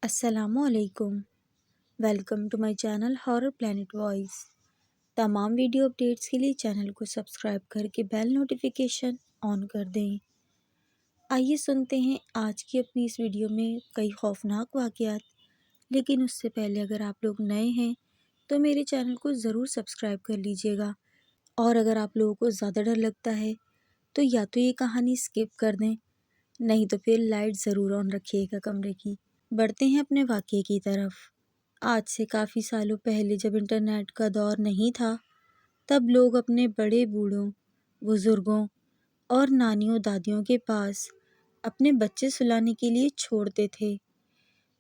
السلام علیکم۔ Welcome to my channel horror plant voice. تمام ویڈیو اپڈیٹس کے لیے چینل کو سبسکرائب کر کے بیل نوٹیفیکیشن آن کر دیں۔ آئیے سنتے ہیں آج کی اپنی اس ویڈیو میں کئی خوفناک واقعات، لیکن اس سے پہلے اگر آپ لوگ نئے ہیں تو میرے چینل کو ضرور سبسکرائب کر لیجیے گا، اور اگر آپ لوگوں کو زیادہ ڈر لگتا ہے تو یا تو یہ کہانی اسکپ کر دیں، نہیں تو پھر لائٹ ضرور آن رکھیے گا کمرے کی۔ بڑھتے ہیں اپنے واقعے کی طرف۔ آج سے کافی سالوں پہلے جب انٹرنیٹ کا دور نہیں تھا، تب لوگ اپنے بڑے بوڑھوں، بزرگوں اور نانیوں دادیوں کے پاس اپنے بچے سلانے کے لیے چھوڑتے تھے۔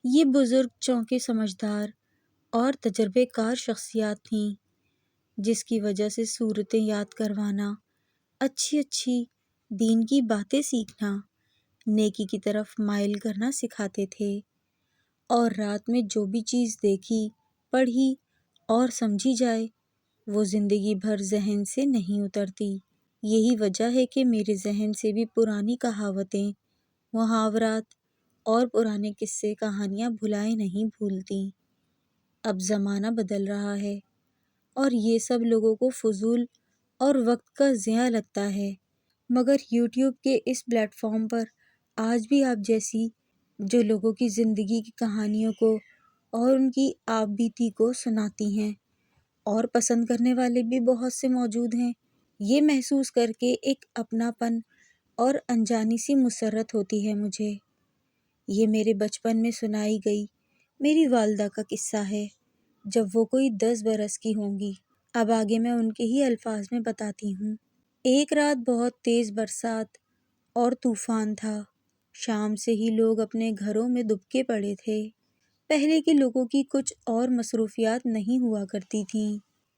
یہ بزرگ چونکے سمجھدار اور تجربے کار شخصیات تھیں، جس کی وجہ سے صورتیں یاد کروانا، اچھی اچھی دین کی باتیں سیکھنا، نیکی کی طرف مائل کرنا سکھاتے تھے، اور رات میں جو بھی چیز دیکھی، پڑھی اور سمجھی جائے وہ زندگی بھر ذہن سے نہیں اترتی۔ یہی وجہ ہے کہ میرے ذہن سے بھی پرانی کہاوتیں، محاورات اور پرانے قصے کہانیاں بھلائے نہیں بھولتی۔ اب زمانہ بدل رہا ہے اور یہ سب لوگوں کو فضول اور وقت کا ضیاع لگتا ہے، مگر یوٹیوب کے اس پلیٹ فارم پر آج بھی آپ جیسی جو لوگوں کی زندگی کی کہانیوں کو اور ان کی آپ بیتی کو سناتی ہیں، اور پسند کرنے والے بھی بہت سے موجود ہیں۔ یہ محسوس کر کے ایک اپناپن اور انجانی سی مسرت ہوتی ہے مجھے۔ یہ میرے بچپن میں سنائی گئی میری والدہ کا قصہ ہے، جب وہ کوئی 10 برس کی ہوں گی۔ اب آگے میں ان کے ہی الفاظ میں بتاتی ہوں۔ ایک رات بہت تیز برسات اور طوفان تھا۔ شام سے ہی لوگ اپنے گھروں میں دبکے پڑے تھے۔ پہلے کے لوگوں کی کچھ اور مصروفیات نہیں ہوا کرتی تھیں۔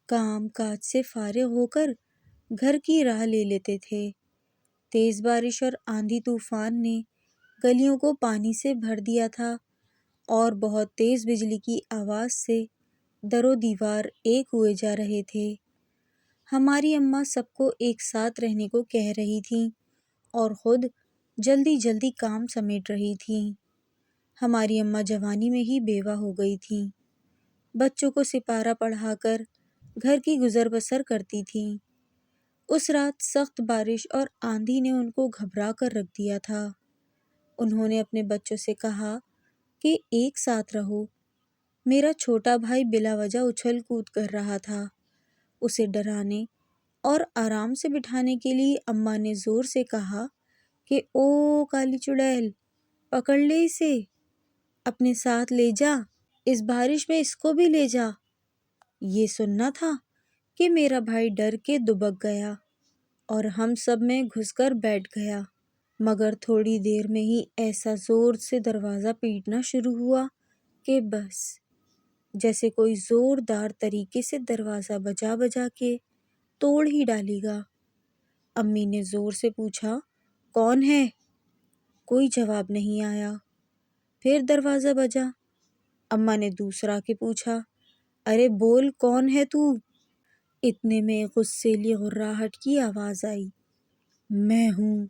کام کاج سے فارغ ہو کر گھر کی راہ لے لیتے تھے۔ تیز بارش اور آندھی طوفان نے گلیوں کو پانی سے بھر دیا تھا، اور بہت تیز بجلی کی آواز سے در و دیوار ایک ہوئے جا رہے تھے۔ ہماری اماں سب کو ایک ساتھ رہنے کو کہہ رہی تھیں اور خود جلدی جلدی کام سمیٹ رہی تھیں۔ ہماری اماں جوانی میں ہی بیوہ ہو گئی تھیں۔ بچوں کو سپارہ پڑھا کر گھر کی گزر بسر کرتی تھیں۔ اس رات سخت بارش اور آندھی نے ان کو گھبرا کر رکھ دیا تھا۔ انہوں نے اپنے بچوں سے کہا کہ ایک ساتھ رہو۔ میرا چھوٹا بھائی بلا وجہ اچھل کود کر رہا تھا۔ اسے ڈرانے اور آرام سے بٹھانے کے لیے اماں نے زور سے کہا کہ او کالی چڑیل، پکڑ لے اسے، اپنے ساتھ لے جا، اس بارش میں اس کو بھی لے جا۔ یہ سننا تھا کہ میرا بھائی ڈر کے دبک گیا اور ہم سب میں گھس کر بیٹھ گیا، مگر تھوڑی دیر میں ہی ایسا زور سے دروازہ پیٹنا شروع ہوا کہ بس جیسے کوئی زوردار طریقے سے دروازہ بجا بجا کے توڑ ہی ڈالے گا۔ امی نے زور سے پوچھا، کون ہے؟ کوئی جواب نہیں آیا۔ پھر دروازہ بجا۔ اماں نے دوسرا کے پوچھا، ارے بول کون ہے تو؟ اتنے میں غصیلی غراہٹ کی آواز آئی، میں ہوں۔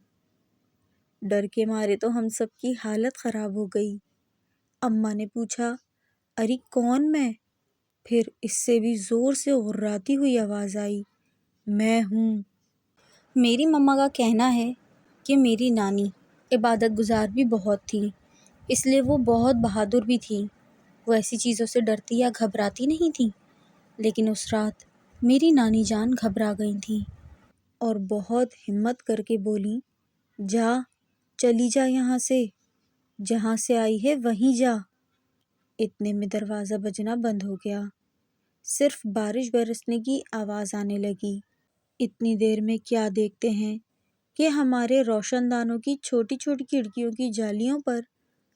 ڈر کے مارے تو ہم سب کی حالت خراب ہو گئی۔ اماں نے پوچھا، ارے کون میں؟ پھر اس سے بھی زور سے غراتی ہوئی آواز آئی، میں ہوں۔ میری مما کا کہنا ہے کہ میری نانی عبادت گزار بھی بہت تھی، اس لیے وہ بہت بہادر بھی تھی۔ وہ ایسی چیزوں سے ڈرتی یا گھبراتی نہیں تھی، لیکن اس رات میری نانی جان گھبرا گئی تھیں اور بہت ہمت کر کے بولیں، جا، چلی جا یہاں سے، جہاں سے آئی ہے وہیں جا۔ اتنے میں دروازہ بجنا بند ہو گیا، صرف بارش برسنے کی آواز آنے لگی۔ اتنی دیر میں کیا دیکھتے ہیں کہ ہمارے روشن دانوں کی چھوٹی چھوٹی کھڑکیوں کی جالیوں پر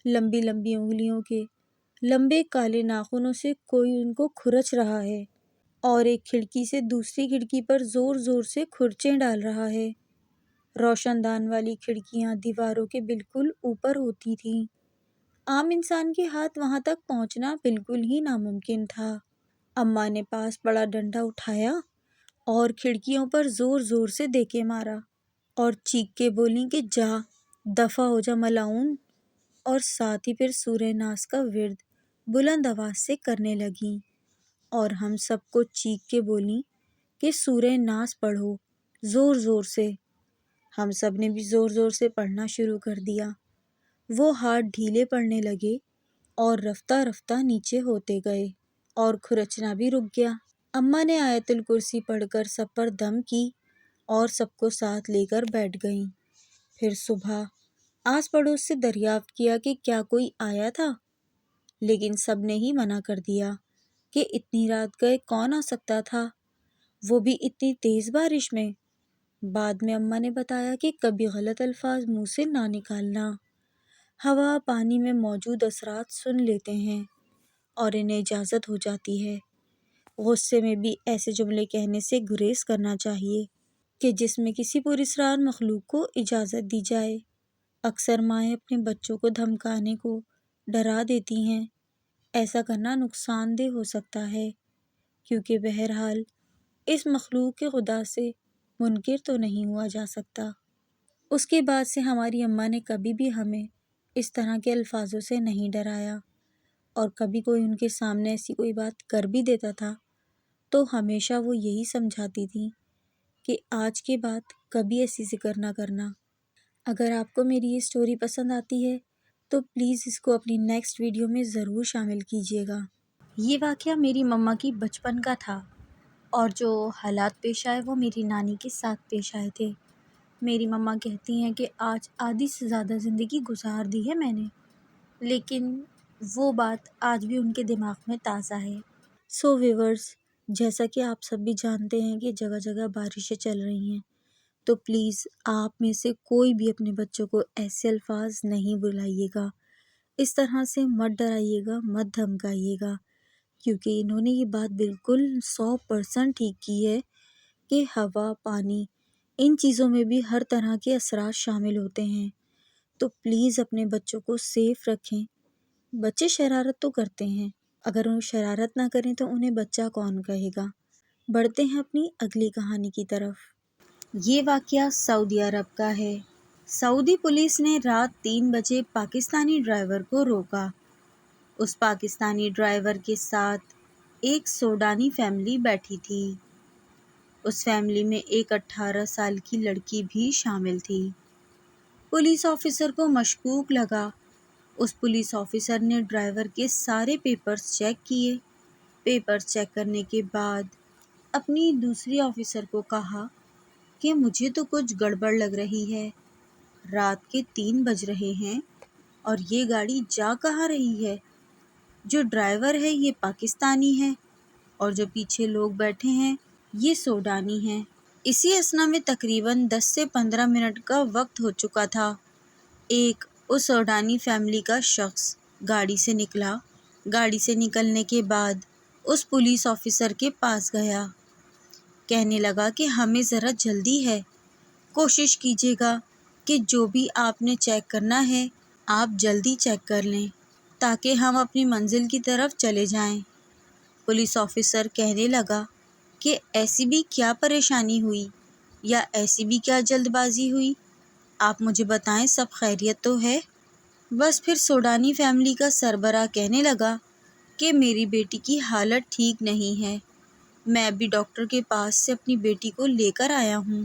لمبی لمبی انگلیوں کے لمبے کالے ناخنوں سے کوئی ان کو کھرچ رہا ہے، اور ایک کھڑکی سے دوسری کھڑکی پر زور زور سے کھرچیں ڈال رہا ہے۔ روشن دان والی کھڑکیاں دیواروں کے بالکل اوپر ہوتی تھیں۔ عام انسان کے ہاتھ وہاں تک پہنچنا بالکل ہی ناممکن تھا۔ اماں نے پاس پڑا ڈنڈا اٹھایا اور کھڑکیوں پر زور زور سے دے کے مارا، اور چیخ کے بولیں کہ جا، دفع ہو جا ملعون۔ اور ساتھ ہی پھر سورہ ناس کا ورد بلند آواز سے کرنے لگیں اور ہم سب کو چیخ کے بولیں کہ سورہ ناس پڑھو زور زور سے۔ ہم سب نے بھی زور زور سے پڑھنا شروع کر دیا۔ وہ ہاتھ ڈھیلے پڑنے لگے اور رفتہ رفتہ نیچے ہوتے گئے اور کھرچنا بھی رک گیا۔ اماں نے آیت الکرسی پڑھ کر سب پر دم کی اور سب کو ساتھ لے کر بیٹھ گئیں۔ پھر صبح آس پڑوس سے دریافت کیا کہ کیا کوئی آیا تھا، لیکن سب نے ہی منع کر دیا کہ اتنی رات گئے کون آ سکتا تھا، وہ بھی اتنی تیز بارش میں۔ بعد میں اماں نے بتایا کہ کبھی غلط الفاظ منہ سے نہ نکالنا، ہوا پانی میں موجود اثرات سن لیتے ہیں اور انہیں اجازت ہو جاتی ہے۔ غصے میں بھی ایسے جملے کہنے سے گریز کرنا چاہیے کہ جس میں کسی پراسرار مخلوق کو اجازت دی جائے۔ اکثر مائیں اپنے بچوں کو دھمکانے کو ڈرا دیتی ہیں۔ ایسا کرنا نقصان دہ ہو سکتا ہے کیونکہ بہرحال اس مخلوق کے خدا سے منکر تو نہیں ہوا جا سکتا۔ اس کے بعد سے ہماری اماں نے کبھی بھی ہمیں اس طرح کے الفاظوں سے نہیں ڈرایا، اور کبھی کوئی ان کے سامنے ایسی کوئی بات کر بھی دیتا تھا تو ہمیشہ وہ یہی سمجھاتی تھیں کہ آج کے بعد کبھی ایسی ذکر نہ کرنا۔ اگر آپ کو میری یہ سٹوری پسند آتی ہے تو پلیز اس کو اپنی نیکسٹ ویڈیو میں ضرور شامل کیجیے گا۔ یہ واقعہ میری مما کی بچپن کا تھا، اور جو حالات پیش آئے وہ میری نانی کے ساتھ پیش آئے تھے۔ میری مما کہتی ہیں کہ آج آدھی سے زیادہ زندگی گزار دی ہے میں نے، لیکن وہ بات آج بھی ان کے دماغ میں تازہ ہے۔ سو ویورز، جیسا کہ آپ سب بھی جانتے ہیں کہ جگہ جگہ بارشیں چل رہی ہیں، تو پلیز آپ میں سے کوئی بھی اپنے بچوں کو ایسے الفاظ نہیں بلائیے گا، اس طرح سے مت ڈرائیے گا، مت دھمکائیے گا، کیونکہ انہوں نے یہ بات بالکل 100% ٹھیک کی ہے کہ ہوا، پانی، ان چیزوں میں بھی ہر طرح کے اثرات شامل ہوتے ہیں۔ تو پلیز اپنے بچوں کو سیف رکھیں۔ بچے شرارت تو کرتے ہیں، اگر وہ شرارت نہ کریں تو انہیں بچہ کون کہے گا۔ بڑھتے ہیں اپنی اگلی کہانی کی طرف۔ یہ واقعہ سعودی عرب کا ہے۔ سعودی پولیس نے رات 3 بجے پاکستانی ڈرائیور کو روکا۔ اس پاکستانی ڈرائیور کے ساتھ ایک سوڈانی فیملی بیٹھی تھی۔ اس فیملی میں ایک 18 سال کی لڑکی بھی شامل تھی۔ پولیس آفیسر کو مشکوک لگا۔ اس پولیس آفیسر نے ڈرائیور کے سارے پیپرز چیک کیے۔ پیپرز چیک کرنے کے بعد اپنی دوسری آفیسر کو کہا کہ مجھے تو کچھ گڑبڑ لگ رہی ہے۔ رات کے 3 بج رہے ہیں اور یہ گاڑی جا کہاں رہی ہے؟ جو ڈرائیور ہے یہ پاکستانی ہے اور جو پیچھے لوگ بیٹھے ہیں یہ سوڈانی ہیں۔ اسی اثنا میں تقریباً 10 سے 15 منٹ کا وقت ہو چکا تھا۔ ایک اس سوڈانی فیملی کا شخص گاڑی سے نکلا۔ گاڑی سے نکلنے کے بعد اس پولیس آفیسر کے پاس گیا۔ کہنے لگا کہ ہمیں ذرا جلدی ہے، کوشش کیجیے گا کہ جو بھی آپ نے چیک کرنا ہے آپ جلدی چیک کر لیں تاکہ ہم اپنی منزل کی طرف چلے جائیں۔ پولیس آفیسر کہنے لگا کہ ایسی بھی کیا پریشانی ہوئی یا ایسی بھی کیا جلد بازی ہوئی، آپ مجھے بتائیں، سب خیریت تو ہے؟ بس پھر سوڈانی فیملی کا سربراہ کہنے لگا کہ میری بیٹی کی حالت ٹھیک نہیں ہے، میں ابھی ڈاکٹر کے پاس سے اپنی بیٹی کو لے کر آیا ہوں،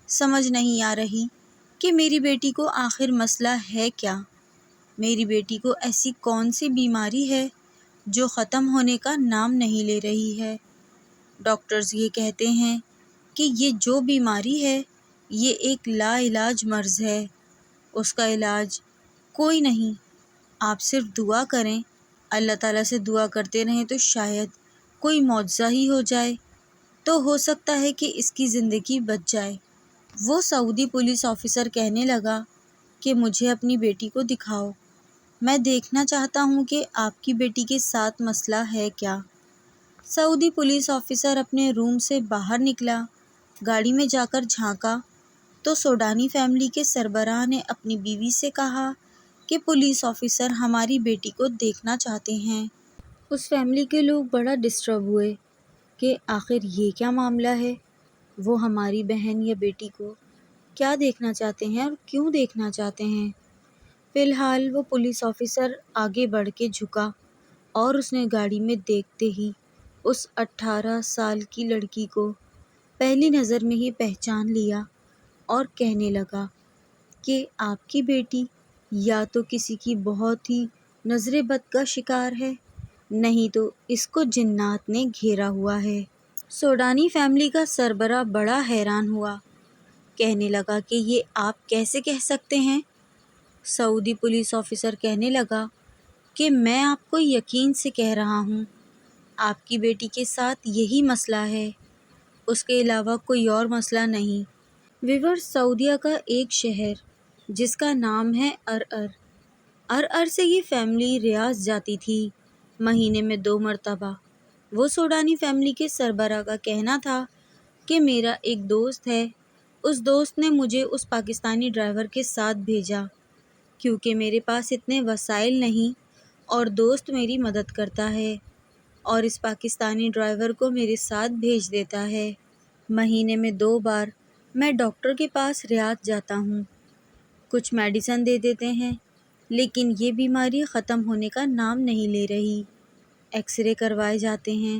سمجھ نہیں آ رہی کہ میری بیٹی کو آخر مسئلہ ہے کیا، میری بیٹی کو ایسی کون سی بیماری ہے جو ختم ہونے کا نام نہیں لے رہی ہے۔ ڈاکٹرز یہ کہتے ہیں کہ یہ جو بیماری ہے یہ ایک لا علاج مرض ہے، اس کا علاج کوئی نہیں، آپ صرف دعا کریں، اللہ تعالیٰ سے دعا کرتے رہیں تو شاید کوئی معجزہ ہی ہو جائے، تو ہو سکتا ہے کہ اس کی زندگی بچ جائے۔ وہ سعودی پولیس آفیسر کہنے لگا کہ مجھے اپنی بیٹی کو دکھاؤ، میں دیکھنا چاہتا ہوں کہ آپ کی بیٹی کے ساتھ مسئلہ ہے کیا۔ سعودی پولیس آفیسر اپنے روم سے باہر نکلا، گاڑی میں جا کر جھانکا تو سوڈانی فیملی کے سربراہ نے اپنی بیوی سے کہا کہ پولیس آفیسر ہماری بیٹی کو دیکھنا چاہتے ہیں۔ اس فیملی کے لوگ بڑا ڈسٹرب ہوئے کہ آخر یہ کیا معاملہ ہے، وہ ہماری بہن یا بیٹی کو کیا دیکھنا چاہتے ہیں اور کیوں دیکھنا چاہتے ہیں۔ فی الحال وہ پولیس آفیسر آگے بڑھ کے جھکا اور اس نے گاڑی میں دیکھتے ہی اس 18 سال کی لڑکی کو پہلی نظر میں ہی پہچان لیا اور کہنے لگا کہ آپ کی بیٹی یا تو کسی کی بہت ہی نظر بد کا شکار ہے، نہیں تو اس کو جنات نے گھیرا ہوا ہے۔ سوڈانی فیملی کا سربراہ بڑا حیران ہوا، کہنے لگا کہ یہ آپ کیسے کہہ سکتے ہیں؟ سعودی پولیس آفیسر کہنے لگا کہ میں آپ کو یقین سے کہہ رہا ہوں، آپ کی بیٹی کے ساتھ یہی مسئلہ ہے، اس کے علاوہ کوئی اور مسئلہ نہیں۔ ویورز، سعودیہ کا ایک شہر جس کا نام ہے ارعر، ارعر سے یہ فیملی ریاض جاتی تھی مہینے میں 2 مرتبہ۔ وہ سوڈانی فیملی کے سربراہ کا کہنا تھا کہ میرا ایک دوست ہے، اس دوست نے مجھے اس پاکستانی ڈرائیور کے ساتھ بھیجا کیونکہ میرے پاس اتنے وسائل نہیں اور دوست میری مدد کرتا ہے اور اس پاکستانی ڈرائیور کو میرے ساتھ بھیج دیتا ہے۔ مہینے میں 2 بار میں ڈاکٹر کے پاس ریاض جاتا ہوں، کچھ میڈیسن دے دیتے ہیں، لیکن یہ بیماری ختم ہونے کا نام نہیں لے رہی۔ ایکس رے کروائے جاتے ہیں،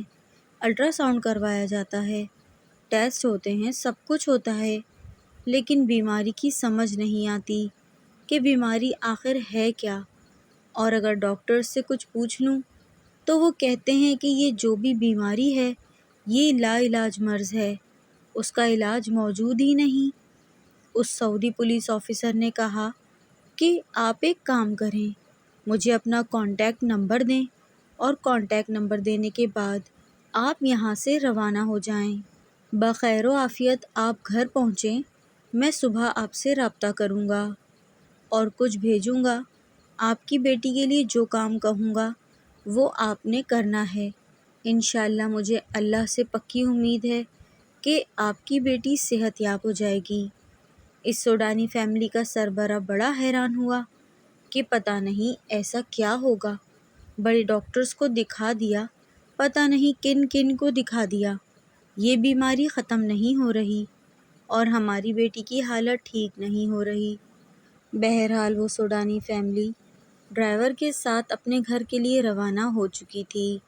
الٹرا ساؤنڈ کروایا جاتا ہے، ٹیسٹ ہوتے ہیں، سب کچھ ہوتا ہے، لیکن بیماری کی سمجھ نہیں آتی کہ بیماری آخر ہے کیا، اور اگر ڈاکٹر سے کچھ پوچھ لوں تو وہ کہتے ہیں کہ یہ جو بھی بیماری ہے یہ لا علاج مرض ہے، اس کا علاج موجود ہی نہیں۔ اس سعودی پولیس آفیسر نے کہا کہ آپ ایک کام کریں، مجھے اپنا کانٹیکٹ نمبر دیں اور کانٹیکٹ نمبر دینے کے بعد آپ یہاں سے روانہ ہو جائیں۔ بخیر و عافیت آپ گھر پہنچیں، میں صبح آپ سے رابطہ کروں گا اور کچھ بھیجوں گا۔ آپ کی بیٹی کے لیے جو کام کہوں گا وہ آپ نے کرنا ہے۔ انشاءاللہ مجھے اللہ سے پکی امید ہے کہ آپ کی بیٹی صحت یاب ہو جائے گی۔ اس سوڈانی فیملی کا سربراہ بڑا حیران ہوا کہ پتہ نہیں ایسا کیا ہوگا، بڑے ڈاکٹرز کو دکھا دیا، پتہ نہیں کن کن کو دکھا دیا، یہ بیماری ختم نہیں ہو رہی اور ہماری بیٹی کی حالت ٹھیک نہیں ہو رہی۔ بہرحال وہ سوڈانی فیملی ڈرائیور کے ساتھ اپنے گھر کے لیے روانہ ہو چکی تھی۔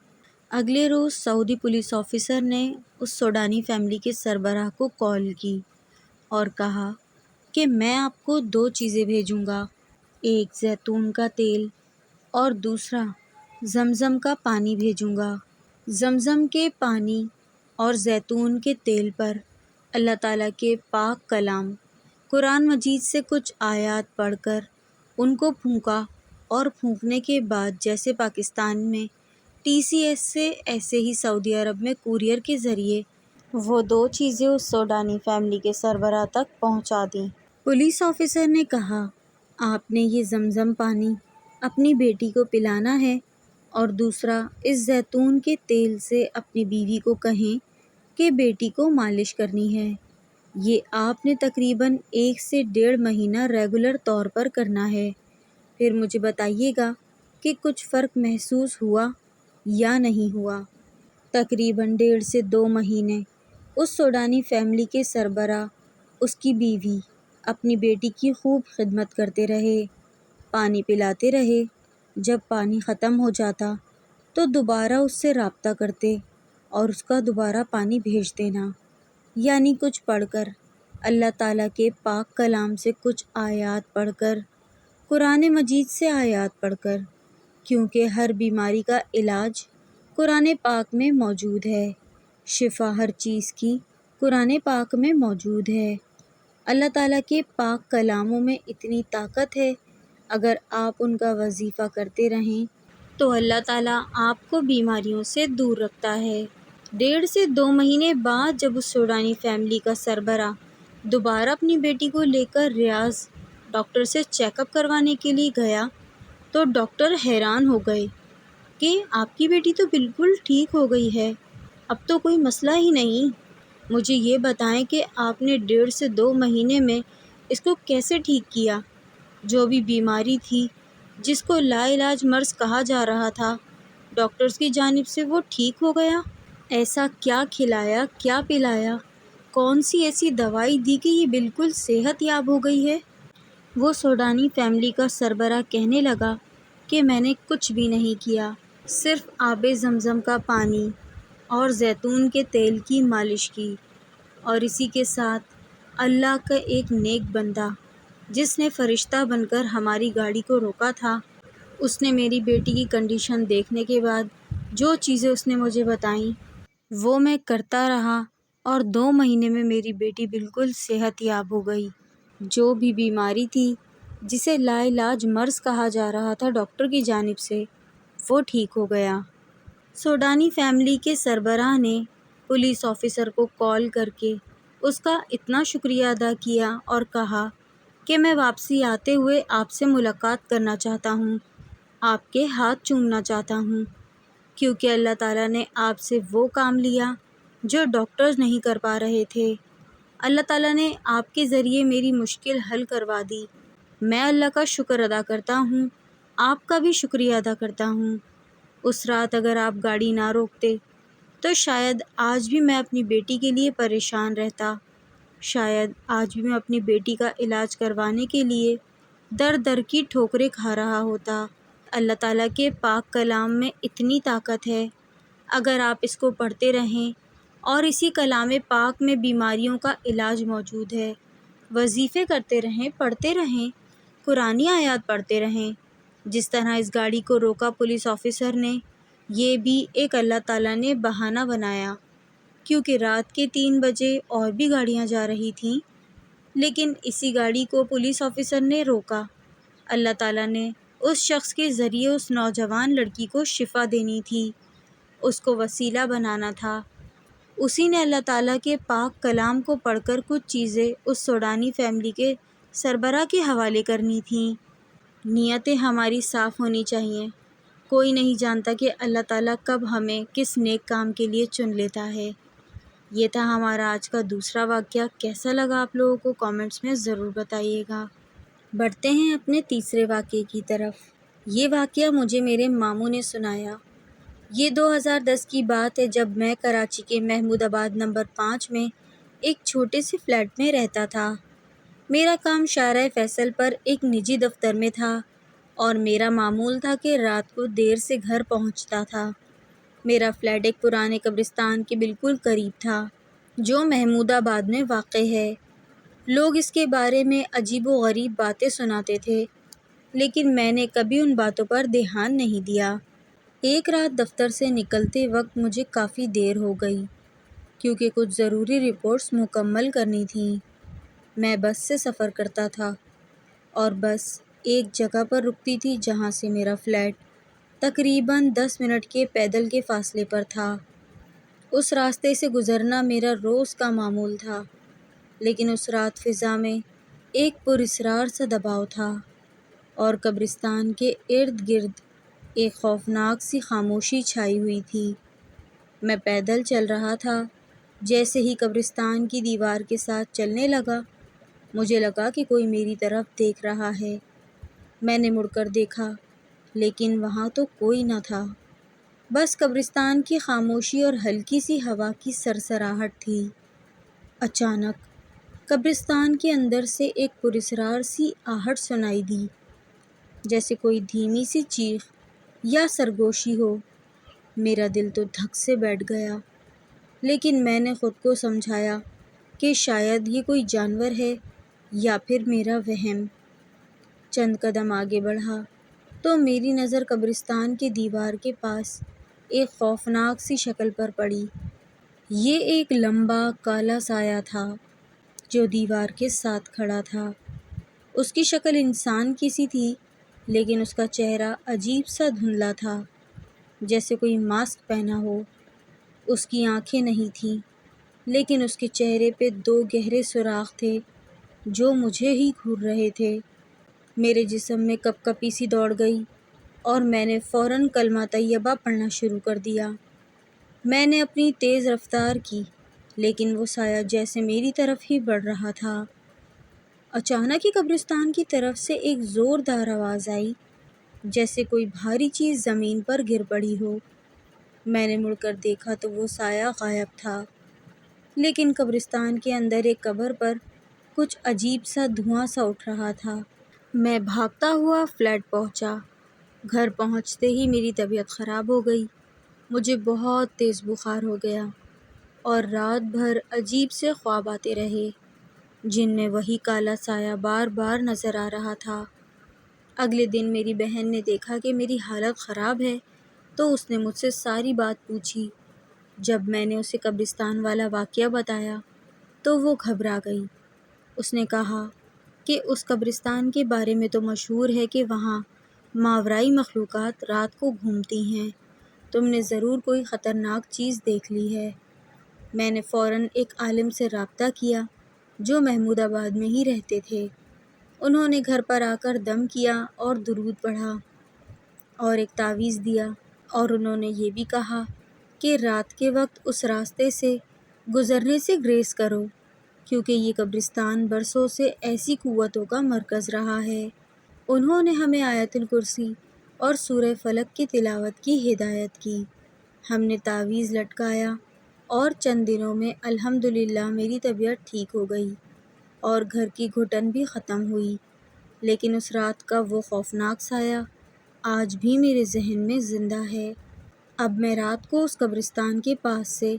اگلے روز سعودی پولیس آفیسر نے اس سوڈانی فیملی کے سربراہ کو کال کی اور کہا کہ میں آپ کو 2 چیزیں بھیجوں گا، ایک زیتون کا تیل اور دوسرا زمزم کا پانی بھیجوں گا۔ زمزم کے پانی اور زیتون کے تیل پر اللہ تعالیٰ کے پاک کلام قرآن مجید سے کچھ آیات پڑھ کر ان کو پھونکا، اور پھونکنے کے بعد جیسے پاکستان میں TCS سے ایسے ہی سعودی عرب میں کوریئر کے ذریعے وہ 2 چیزیں اس سوڈانی فیملی کے سربراہ تک پہنچا دیں۔ پولیس آفیسر نے کہا، آپ نے یہ زمزم پانی اپنی بیٹی کو پلانا ہے اور دوسرا اس زیتون کے تیل سے اپنی بیوی کو کہیں کہ بیٹی کو مالش کرنی ہے۔ یہ آپ نے تقریباً 1 سے 1.5 مہینہ ریگولر طور پر کرنا ہے، پھر مجھے بتائیے گا کہ کچھ فرق محسوس ہوا یا نہیں ہوا۔ تقریباً 1.5 سے 2 مہینے اس سوڈانی فیملی کے سربراہ، اس کی بیوی اپنی بیٹی کی خوب خدمت کرتے رہے، پانی پلاتے رہے، جب پانی ختم ہو جاتا تو دوبارہ اس سے رابطہ کرتے اور اس کا دوبارہ پانی بھیج دینا، یعنی کچھ پڑھ کر، اللہ تعالیٰ کے پاک کلام سے کچھ آیات پڑھ کر، قرآن مجید سے آیات پڑھ کر، کیونکہ ہر بیماری کا علاج قرآن پاک میں موجود ہے، شفا ہر چیز کی قرآن پاک میں موجود ہے۔ اللہ تعالیٰ کے پاک کلاموں میں اتنی طاقت ہے، اگر آپ ان کا وظیفہ کرتے رہیں تو اللہ تعالیٰ آپ کو بیماریوں سے دور رکھتا ہے۔ 1.5 سے 2 مہینے بعد جب اس سوڈانی فیملی کا سربراہ دوبارہ اپنی بیٹی کو لے کر ریاض ڈاکٹر سے چیک اپ کروانے کے لیے گیا تو ڈاکٹر حیران ہو گئے کہ آپ کی بیٹی تو بالکل ٹھیک ہو گئی ہے، اب تو کوئی مسئلہ ہی نہیں۔ مجھے یہ بتائیں کہ آپ نے 1.5 سے 2 مہینے میں اس کو کیسے ٹھیک کیا؟ جو بھی بیماری تھی، جس کو لا علاج مرض کہا جا رہا تھا، ڈاکٹرز کی جانب سے وہ ٹھیک ہو گیا؟ ایسا کیا کھلایا، کیا پلایا، کون سی ایسی دوائی دی کہ یہ بالکل صحت یاب ہو گئی ہے؟ وہ سوڈانی فیملی کا سربراہ کہنے لگا کہ میں نے کچھ بھی نہیں کیا، صرف آب زمزم کا پانی اور زیتون کے تیل کی مالش کی، اور اسی کے ساتھ اللہ کا ایک نیک بندہ جس نے فرشتہ بن کر ہماری گاڑی کو روکا تھا، اس نے میری بیٹی کی کنڈیشن دیکھنے کے بعد جو چیزیں اس نے مجھے بتائیں وہ میں کرتا رہا، اور 2 مہینے میں میری بیٹی بالکل صحت یاب ہو گئی۔ جو بھی بیماری تھی جسے لا علاج مرض کہا جا رہا تھا ڈاکٹر کی جانب سے، وہ ٹھیک ہو گیا۔ سوڈانی فیملی کے سربراہ نے پولیس آفیسر کو کال کر کے اس کا اتنا شکریہ ادا کیا اور کہا کہ میں واپسی آتے ہوئے آپ سے ملاقات کرنا چاہتا ہوں، آپ کے ہاتھ چومنا چاہتا ہوں، کیونکہ اللہ تعالیٰ نے آپ سے وہ کام لیا جو ڈاکٹرز نہیں کر پا رہے تھے۔ اللہ تعالیٰ نے آپ کے ذریعے میری مشکل حل کروا دی۔ میں اللہ کا شکر ادا کرتا ہوں، آپ کا بھی شکریہ ادا کرتا ہوں۔ اس رات اگر آپ گاڑی نہ روکتے تو شاید آج بھی میں اپنی بیٹی کے لیے پریشان رہتا، شاید آج بھی میں اپنی بیٹی کا علاج کروانے کے لیے در در کی ٹھوکریں کھا رہا ہوتا۔ اللہ تعالیٰ کے پاک کلام میں اتنی طاقت ہے، اگر آپ اس کو پڑھتے رہیں اور اسی کلام پاک میں بیماریوں کا علاج موجود ہے، وظیفے کرتے رہیں، پڑھتے رہیں، قرآنی آیات پڑھتے رہیں۔ جس طرح اس گاڑی کو روکا پولیس آفیسر نے، یہ بھی ایک اللہ تعالیٰ نے بہانہ بنایا، کیونکہ رات کے 3 بجے اور بھی گاڑیاں جا رہی تھیں، لیکن اسی گاڑی کو پولیس آفیسر نے روکا۔ اللہ تعالیٰ نے اس شخص کے ذریعے اس نوجوان لڑکی کو شفا دینی تھی، اس کو وسیلہ بنانا تھا۔ اسی نے اللہ تعالیٰ کے پاک کلام کو پڑھ کر کچھ چیزیں اس سوڈانی فیملی کے سربراہ کے حوالے کرنی تھیں۔ نیتیں ہماری صاف ہونی چاہیے۔ کوئی نہیں جانتا کہ اللہ تعالیٰ کب ہمیں کس نیک کام کے لیے چن لیتا ہے۔ یہ تھا ہمارا آج کا دوسرا واقعہ۔ کیسا لگا آپ لوگوں کو کامنٹس میں ضرور بتائیے گا۔ بڑھتے ہیں اپنے تیسرے واقعے کی طرف۔ یہ واقعہ مجھے میرے ماموں نے سنایا۔ یہ 2010 کی بات ہے، جب میں کراچی کے محمود آباد نمبر 5 میں ایک چھوٹے سے فلیٹ میں رہتا تھا۔ میرا کام شارع فیصل پر ایک نجی دفتر میں تھا، اور میرا معمول تھا کہ رات کو دیر سے گھر پہنچتا تھا۔ میرا فلیٹ ایک پرانے قبرستان کے بالکل قریب تھا، جو محمود آباد میں واقع ہے۔ لوگ اس کے بارے میں عجیب و غریب باتیں سناتے تھے، لیکن میں نے کبھی ان باتوں پر دھیان نہیں دیا۔ ایک رات دفتر سے نکلتے وقت مجھے کافی دیر ہو گئی، کیونکہ کچھ ضروری رپورٹس مکمل کرنی تھیں۔ میں بس سے سفر کرتا تھا، اور بس ایک جگہ پر رکتی تھی جہاں سے میرا فلیٹ تقریباً 10 منٹ کے پیدل کے فاصلے پر تھا۔ اس راستے سے گزرنا میرا روز کا معمول تھا، لیکن اس رات فضا میں ایک پراسرار سا دباؤ تھا، اور قبرستان کے ارد گرد ایک خوفناک سی خاموشی چھائی ہوئی تھی۔ میں پیدل چل رہا تھا۔ جیسے ہی قبرستان کی دیوار کے ساتھ چلنے لگا، مجھے لگا کہ کوئی میری طرف دیکھ رہا ہے۔ میں نے مڑ کر دیکھا، لیکن وہاں تو کوئی نہ تھا، بس قبرستان کی خاموشی اور ہلکی سی ہوا کی سرسراہٹ تھی۔ اچانک قبرستان کے اندر سے ایک پراسرار سی آہٹ سنائی دی، جیسے کوئی دھیمی سی چیخ یا سرگوشی ہو۔ میرا دل تو دھک سے بیٹھ گیا، لیکن میں نے خود کو سمجھایا کہ شاید یہ کوئی جانور ہے یا پھر میرا وہم۔ چند قدم آگے بڑھا تو میری نظر قبرستان کے دیوار کے پاس ایک خوفناک سی شکل پر پڑی۔ یہ ایک لمبا کالا سایہ تھا جو دیوار کے ساتھ کھڑا تھا۔ اس کی شکل انسان کی سی تھی، لیکن اس کا چہرہ عجیب سا دھندلا تھا، جیسے کوئی ماسک پہنا ہو۔ اس کی آنکھیں نہیں تھیں، لیکن اس کے چہرے پہ 2 گہرے سوراخ تھے جو مجھے ہی گھور رہے تھے۔ میرے جسم میں کپ کپی سی دوڑ گئی، اور میں نے فوراً کلمہ طیبہ پڑھنا شروع کر دیا۔ میں نے اپنی تیز رفتار کی، لیکن وہ سایہ جیسے میری طرف ہی بڑھ رہا تھا۔ اچانک ہی قبرستان کی طرف سے ایک زوردار آواز آئی، جیسے کوئی بھاری چیز زمین پر گر پڑی ہو۔ میں نے مڑ کر دیکھا تو وہ سایہ غائب تھا، لیکن قبرستان کے اندر ایک قبر پر کچھ عجیب سا دھواں سا اٹھ رہا تھا۔ میں بھاگتا ہوا فلیٹ پہنچا۔ گھر پہنچتے ہی میری طبیعت خراب ہو گئی۔ مجھے بہت تیز بخار ہو گیا اور رات بھر عجیب سے خواب آتے رہے جن میں وہی کالا سایہ بار بار نظر آ رہا تھا۔ اگلے دن میری بہن نے دیکھا کہ میری حالت خراب ہے تو اس نے مجھ سے ساری بات پوچھی۔ جب میں نے اسے قبرستان والا واقعہ بتایا تو وہ گھبرا گئی۔ اس نے کہا کہ اس قبرستان کے بارے میں تو مشہور ہے کہ وہاں ماورائی مخلوقات رات کو گھومتی ہیں۔ تم نے ضرور کوئی خطرناک چیز دیکھ لی ہے۔ میں نے فوراً ایک عالم سے رابطہ کیا جو محمود آباد میں ہی رہتے تھے۔ انہوں نے گھر پر آ کر دم کیا اور درود پڑھا اور ایک تعویذ دیا، اور انہوں نے یہ بھی کہا کہ رات کے وقت اس راستے سے گزرنے سے گریز کرو کیونکہ یہ قبرستان برسوں سے ایسی قوتوں کا مرکز رہا ہے۔ انہوں نے ہمیں آیت الکرسی اور سورہ فلق کی تلاوت کی ہدایت کی۔ ہم نے تعویذ لٹکایا اور چند دنوں میں الحمدللہ میری طبیعت ٹھیک ہو گئی اور گھر کی گھٹن بھی ختم ہوئی، لیکن اس رات کا وہ خوفناک سایہ آج بھی میرے ذہن میں زندہ ہے۔ اب میں رات کو اس قبرستان کے پاس سے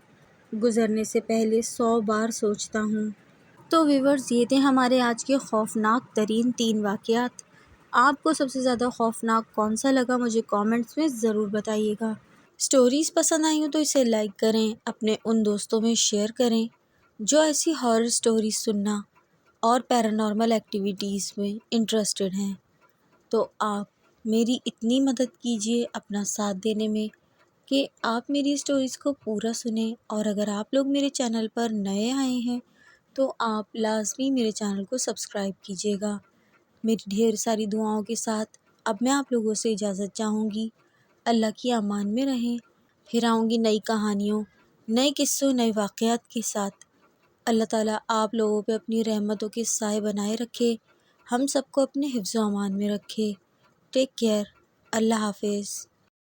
گزرنے سے پہلے 100 بار سوچتا ہوں۔ تو ویورز، یہ تھے ہمارے آج کے خوفناک ترین 3 واقعات۔ آپ کو سب سے زیادہ خوفناک کون سا لگا مجھے کامنٹس میں ضرور بتائیے گا۔ سٹوریز پسند آئی ہوں تو اسے لائک کریں، اپنے ان دوستوں میں شیئر کریں جو ایسی ہارر سٹوریز سننا اور پیرانارمل ایکٹیویٹیز میں انٹرسٹڈ ہیں۔ تو آپ میری اتنی مدد کیجیے اپنا ساتھ دینے میں کہ آپ میری سٹوریز کو پورا سنیں، اور اگر آپ لوگ میرے چینل پر نئے آئے ہیں تو آپ لازمی میرے چینل کو سبسکرائب کیجیے گا۔ میری ڈھیر ساری دعاؤں کے ساتھ اب میں آپ لوگوں سے اجازت چاہوں گی۔ اللہ کی امان میں رہیں۔ پھر آؤں گی نئی کہانیوں، نئے قصوں، نئے واقعات کے ساتھ۔ اللہ تعالیٰ آپ لوگوں پہ اپنی رحمتوں کے سائے بنائے رکھے، ہم سب کو اپنے حفظ و امان میں رکھے۔ Take care. اللہ حافظ۔